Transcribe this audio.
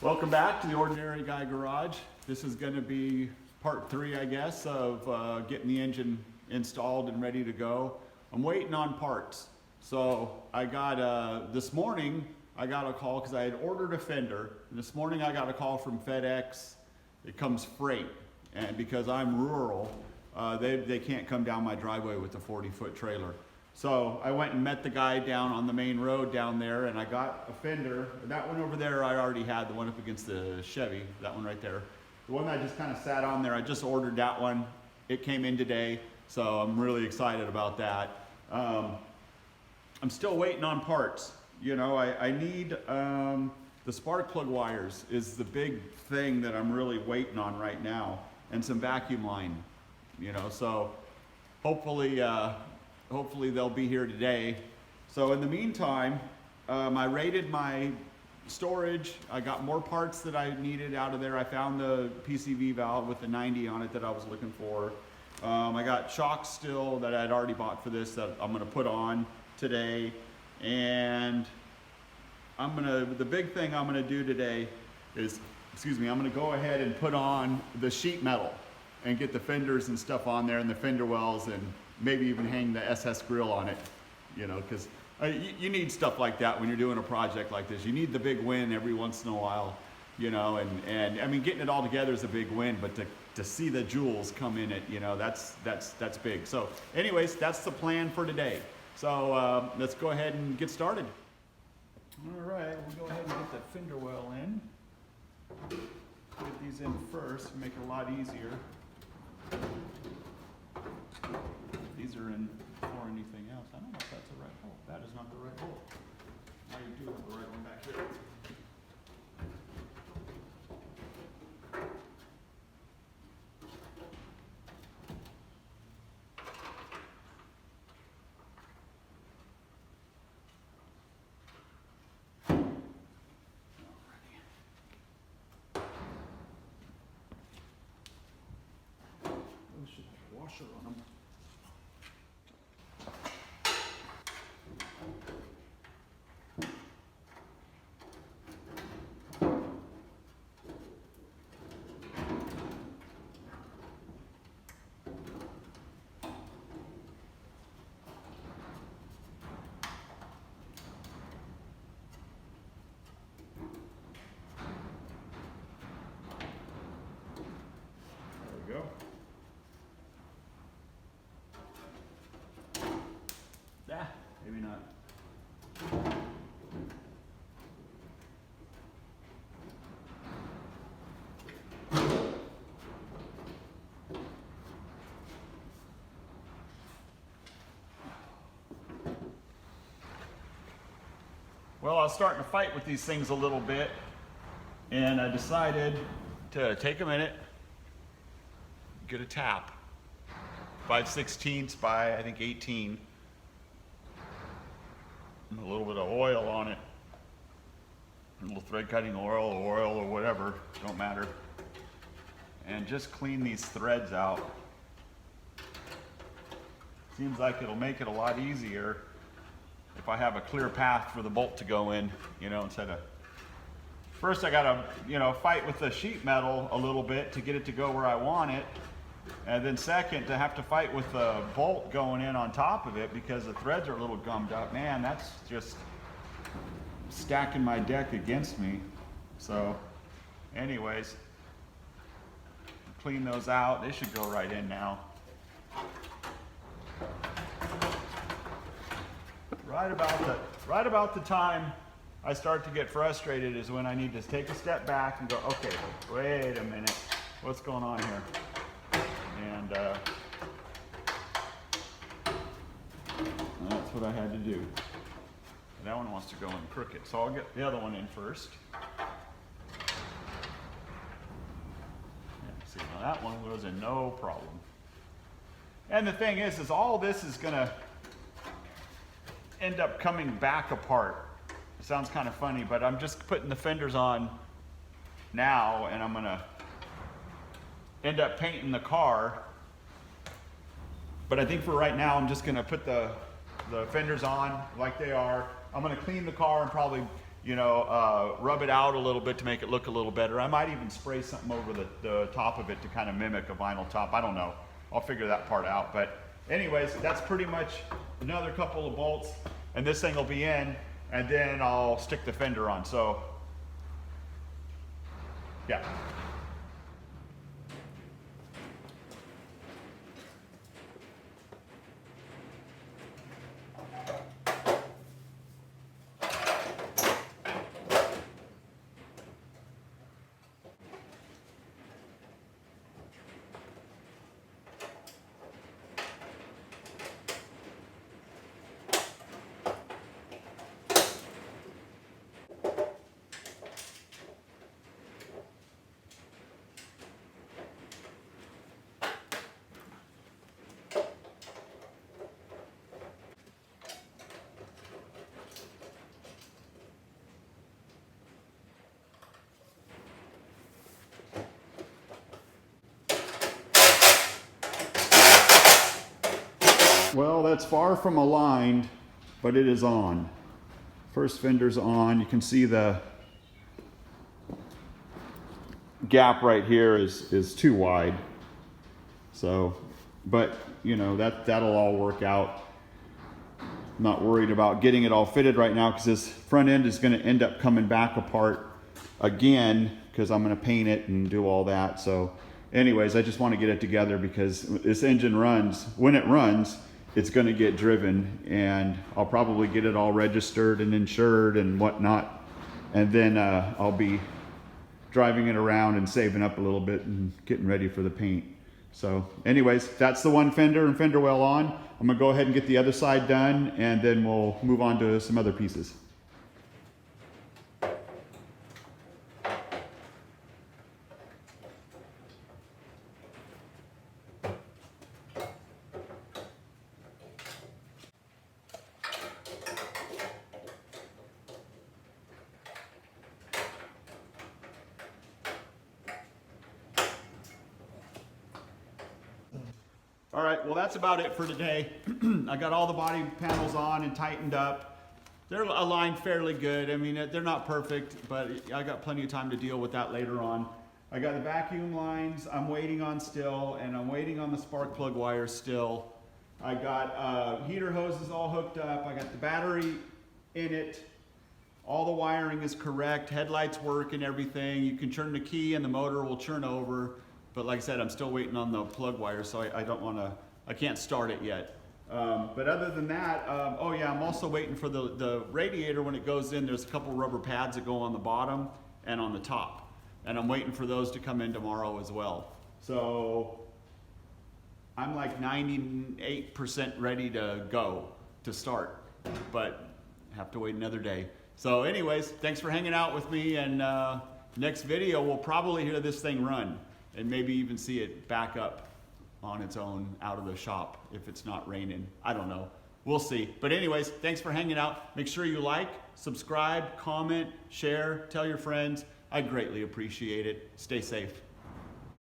Welcome back to the Ordinary Guy Garage. This is going to be part 3, I guess, of getting the engine installed and ready to go. I'm waiting on parts. So I got, this morning, I got a call because I had ordered a fender. And this morning I got a call from FedEx. It comes freight. And because I'm rural, they can't come down my driveway with a 40-foot trailer. So I went and met the guy down on the main road down there, and I got a fender. That one over there I already had, the one up against the Chevy, that one right there. The one that just kind of sat on there, I just ordered that one. It came in today, so I'm really excited about that. I'm still waiting on parts. You know, I need, the spark plug wires is the big thing that I'm really waiting on right now, and some vacuum line, you know, so hopefully they'll be here today. So in the meantime, I raided my storage. I got more parts that I needed out of there. I found the PCV valve with the 90 on it that I was looking for. I got shocks still that I'd already bought for this that I'm gonna put on today. And the big thing I'm gonna do today is, I'm gonna go ahead and put on the sheet metal and get the fenders and stuff on there and the fender wells, and maybe even hang the SS grill on it, you know, because you need stuff like that when you're doing a project like this. You need the big win every once in a while, you know, and I mean, getting it all together is a big win, but to see the jewels come in it, you know, that's big. So anyways, that's the plan for today. So let's go ahead and get started. All right, we'll go ahead and get the fender well in. Get these in first, make it a lot easier. These are in for anything else. I don't know if that's the right hole. That is not the right hole. Now you do have the right one back here. Those should have a washer on them. Go. Maybe not. Well, I was starting to fight with these things a little bit, and I decided to take a minute, get a tap, 5/16 by I think 18, and a little bit of oil on it, a little thread cutting oil or whatever, don't matter, and just clean these threads out. Seems like it'll make it a lot easier if I have a clear path for the bolt to go in, you know, instead of, first I gotta, you know, fight with the sheet metal a little bit to get it to go where I want it. And then second, to have to fight with the bolt going in on top of it because the threads are a little gummed up. Man, that's just stacking my deck against me. So anyways, clean those out. They should go right in now. Right about the time I start to get frustrated is when I need to take a step back and go, okay, wait a minute, what's going on here? And that's what I had to do. That one wants to go in crooked, so I'll get the other one in first. Yeah, see, now that one goes in no problem. And the thing is all this is gonna end up coming back apart. It sounds kind of funny, but I'm just putting the fenders on now, and I'm gonna end up painting the car. But I think for right now, I'm just gonna put the fenders on like they are. I'm gonna clean the car and probably you know, rub it out a little bit to make it look a little better. I might even spray something over the top of it to kind of mimic a vinyl top. I don't know. I'll figure that part out. But anyways, that's pretty much another couple of bolts, and this thing will be in, and then I'll stick the fender on. So, yeah. Well, that's far from aligned, but it is on. First fender's on. You can see the gap right here is too wide. So, but you know, that'll all work out. I'm not worried about getting it all fitted right now because this front end is going to end up coming back apart again because I'm going to paint it and do all that. So anyways, I just want to get it together because this engine runs. When it runs, it's going to get driven, and I'll probably get it all registered and insured and whatnot, and then I'll be driving it around and saving up a little bit and getting ready for the paint. So anyways, that's the one fender and fender well on. I'm gonna go ahead and get the other side done, and then we'll move on to some other pieces. All right, well that's about it for today. I got all the body panels on and tightened up. They're aligned fairly good. I mean, they're not perfect, but I got plenty of time to deal with that later on. I got the vacuum lines I'm waiting on still, and I'm waiting on the spark plug wires still. I got heater hoses all hooked up. I got the battery in it. All the wiring is correct. Headlights work and everything. You can turn the key and the motor will turn over. But like I said, I'm still waiting on the plug wire, so I can't start it yet. But other than that, oh yeah, I'm also waiting for the radiator. When it goes in, there's a couple rubber pads that go on the bottom and on the top. And I'm waiting for those to come in tomorrow as well. So I'm like 98% ready to go, to start, but have to wait another day. So anyways, thanks for hanging out with me, and next video we'll probably hear this thing run and maybe even see it back up on its own out of the shop if it's not raining. I don't know. We'll see. But anyways, thanks for hanging out. Make sure you like, subscribe, comment, share, tell your friends. I greatly appreciate it. Stay safe.